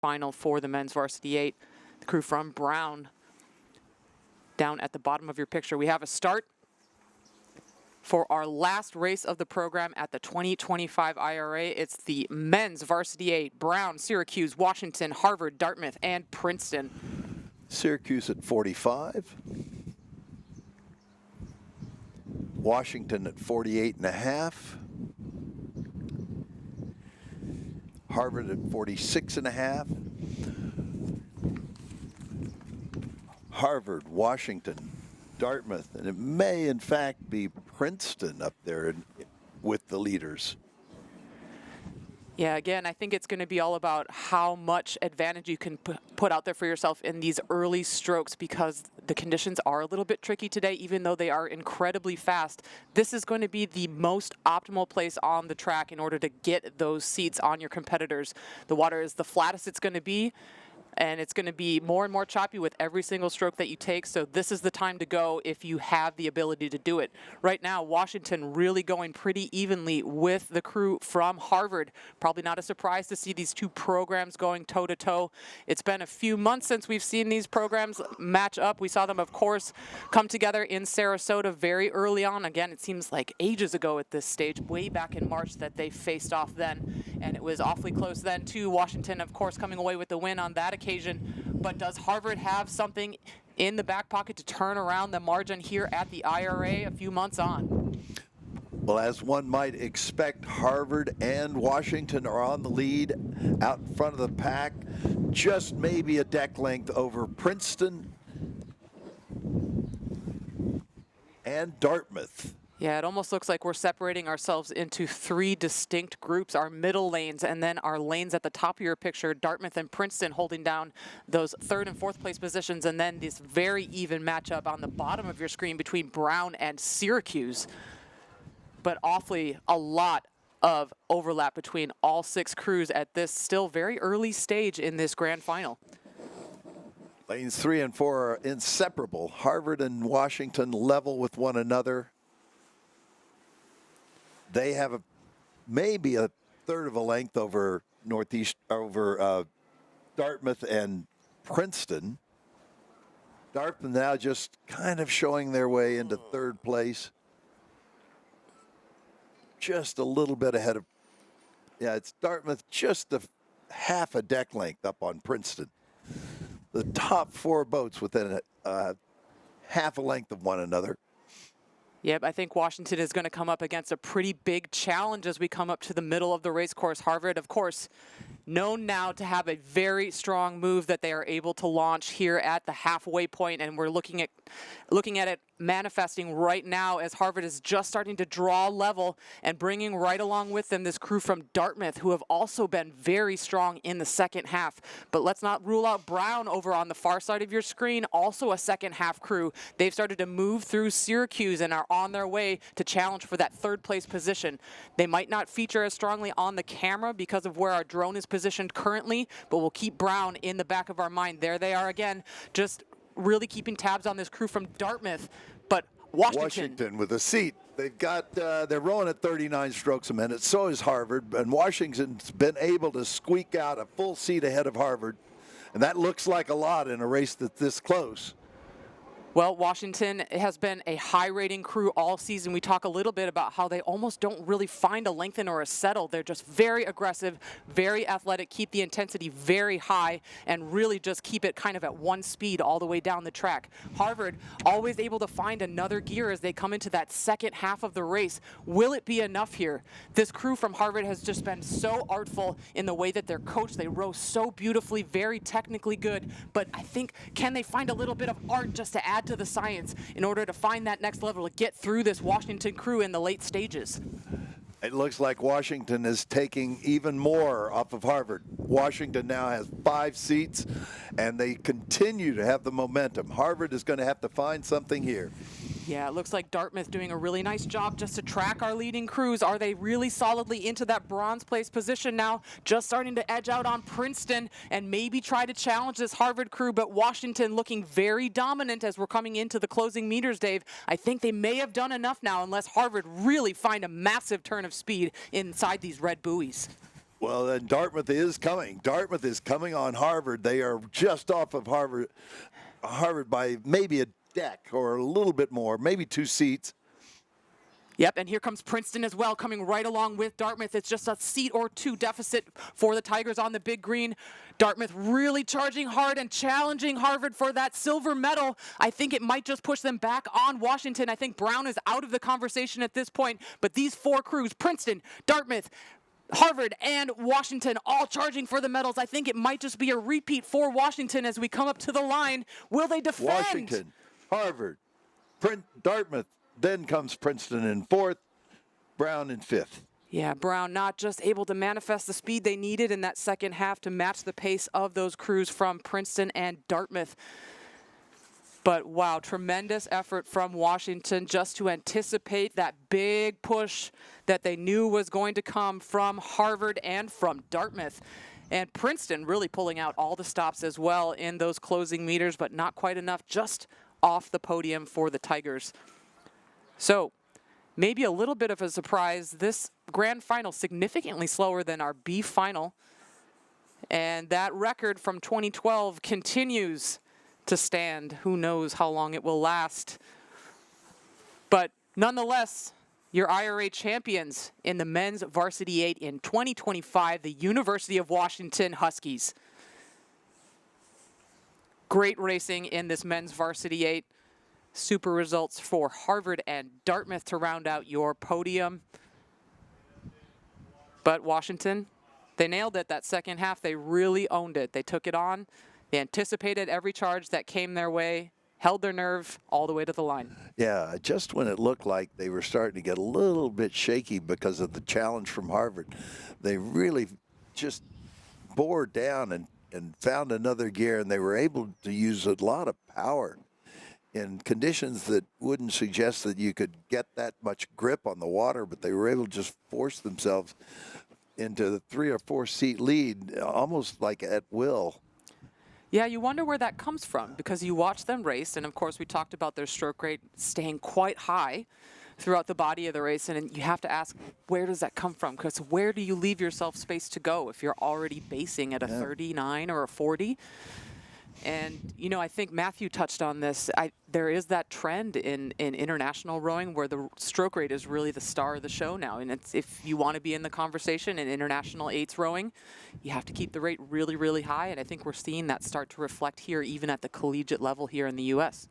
final for the men's Varsity 8. The crew from Brown down at the bottom of your picture. We have a start for our last race of the program at the 2025 IRA. It's the men's Varsity 8, Brown, Syracuse, Washington, Harvard, Dartmouth, and Princeton. Syracuse at 45. Washington at 48.5. Harvard at 46.5. Harvard, Washington, Dartmouth, and it may in fact be Princeton up there with the leaders. Yeah, again, I think it's going to be all about how much advantage you can put out there for yourself in these early strokes, because the conditions are a little bit tricky today, even though they are incredibly fast. This is going to be the most optimal place on the track in order to get those seats on your competitors. The water is the flattest it's going to be, and it's going to be more and more choppy with every single stroke that you take, so this is the time to go if you have the ability to do it. Right now, Washington really going pretty evenly with the crew from Harvard. Probably not a surprise to see these two programs going toe-to-toe. It's been a few months since we've seen these programs match up. We saw them, of course, come together in Sarasota very early on. Again, it seems like ages ago at this stage, way back in March, that they faced off then, and it was awfully close then too. Washington, of course, coming away with the win on that occasion. But does Harvard have something in the back pocket to turn around the margin here at the IRA a few months on? Well, as one might expect, Harvard and Washington are on the lead out in front of the pack, just maybe a deck length over Princeton and Dartmouth. Yeah, it almost looks like we're separating ourselves into three distinct groups, our middle lanes and then our lanes at the top of your picture, Dartmouth and Princeton holding down those third and fourth place positions, and then this very even matchup on the bottom of your screen between Brown and Syracuse. But awfully a lot of overlap between all six crews at this still very early stage in this grand final. Lanes 3 and 4 are inseparable. Harvard and Washington level with one another. They have maybe a third of a length over Dartmouth and Princeton. Dartmouth now just kind of showing their way into third place. Just a little bit ahead of, yeah, it's Dartmouth just a half a deck length up on Princeton. The top four boats within half a length of one another. Yep, I think Washington is going to come up against a pretty big challenge as we come up to the middle of the race course. Harvard, of course, known now to have a very strong move that they are able to launch here at the halfway point, and we're looking at it manifesting right now as Harvard is just starting to draw level and bringing right along with them this crew from Dartmouth, who have also been very strong in the second half. But let's not rule out Brown over on the far side of your screen, also a second half crew. They've started to move through Syracuse and are on their way to challenge for that third place position. They might not feature as strongly on the camera because of where our drone is positioned currently, but we'll keep Brown in the back of our mind. There they are again, just really keeping tabs on this crew from Dartmouth. But Washington with a seat. They've got, they're rowing at 39 strokes a minute. So is Harvard, and Washington's been able to squeak out a full seat ahead of Harvard. And that looks like a lot in a race that's this close. Well, Washington has been a high-rating crew all season. We talk a little bit about how they almost don't really find a lengthen or a settle. They're just very aggressive, very athletic, keep the intensity very high, and really just keep it kind of at one speed all the way down the track. Harvard always able to find another gear as they come into that second half of the race. Will it be enough here? This crew from Harvard has just been so artful in the way that they're coached. They row so beautifully, very technically good, but I think, can they find a little bit of art just to add to the science in order to find that next level to get through this Washington crew in the late stages? It looks like Washington is taking even more off of Harvard. Washington now has 5 seats, and they continue to have the momentum. Harvard is going to have to find something here. Yeah, it looks like Dartmouth doing a really nice job just to track our leading crews. Are they really solidly into that bronze place position now? Just starting to edge out on Princeton and maybe try to challenge this Harvard crew, but Washington looking very dominant as we're coming into the closing meters, Dave. I think they may have done enough now unless Harvard really find a massive turn of speed inside these red buoys. Well, then Dartmouth is coming. Dartmouth is coming on Harvard. They are just off of Harvard by maybe a deck or a little bit more, maybe 2 seats. Yep, and here comes Princeton as well, coming right along with Dartmouth. It's just a seat or 2 deficit for the Tigers on the big green. Dartmouth really charging hard and challenging Harvard for that silver medal. I think it might just push them back on Washington. I think Brown is out of the conversation at this point, but these 4 crews, Princeton, Dartmouth, Harvard, and Washington, all charging for the medals. I think it might just be a repeat for Washington as we come up to the line. Will they defend? Washington, Harvard, Dartmouth. Then comes Princeton in 4th, Brown in 5th. Yeah, Brown not just able to manifest the speed they needed in that second half to match the pace of those crews from Princeton and Dartmouth. But wow, tremendous effort from Washington just to anticipate that big push that they knew was going to come from Harvard and from Dartmouth. And Princeton really pulling out all the stops as well in those closing meters, but not quite enough, just off the podium for the Tigers. So maybe a little bit of a surprise. This grand final significantly slower than our B final. And that record from 2012 continues to stand. Who knows how long it will last. But nonetheless, your IRA champions in the men's Varsity 8 in 2025, the University of Washington Huskies. Great racing in this men's Varsity 8. Super results for Harvard and Dartmouth to round out your podium. But Washington, they nailed it that second half. They really owned it. They took it on. They anticipated every charge that came their way, held their nerve all the way to the line. Yeah, just when it looked like they were starting to get a little bit shaky because of the challenge from Harvard, they really just bore down and found another gear, and they were able to use a lot of power in conditions that wouldn't suggest that you could get that much grip on the water, but they were able to just force themselves into the 3 or 4 seat lead, almost like at will. Yeah, you wonder where that comes from, because you watch them race, and of course we talked about their stroke rate staying quite high throughout the body of the race, and you have to ask, where does that come from? Because where do you leave yourself space to go if you're already basing at a 39 or a 40? And, you know, I think Matthew touched on this. There is that trend in international rowing where the stroke rate is really the star of the show now. And it's, if you want to be in the conversation in international 8s rowing, you have to keep the rate really, really high. And I think we're seeing that start to reflect here, even at the collegiate level here in the U.S.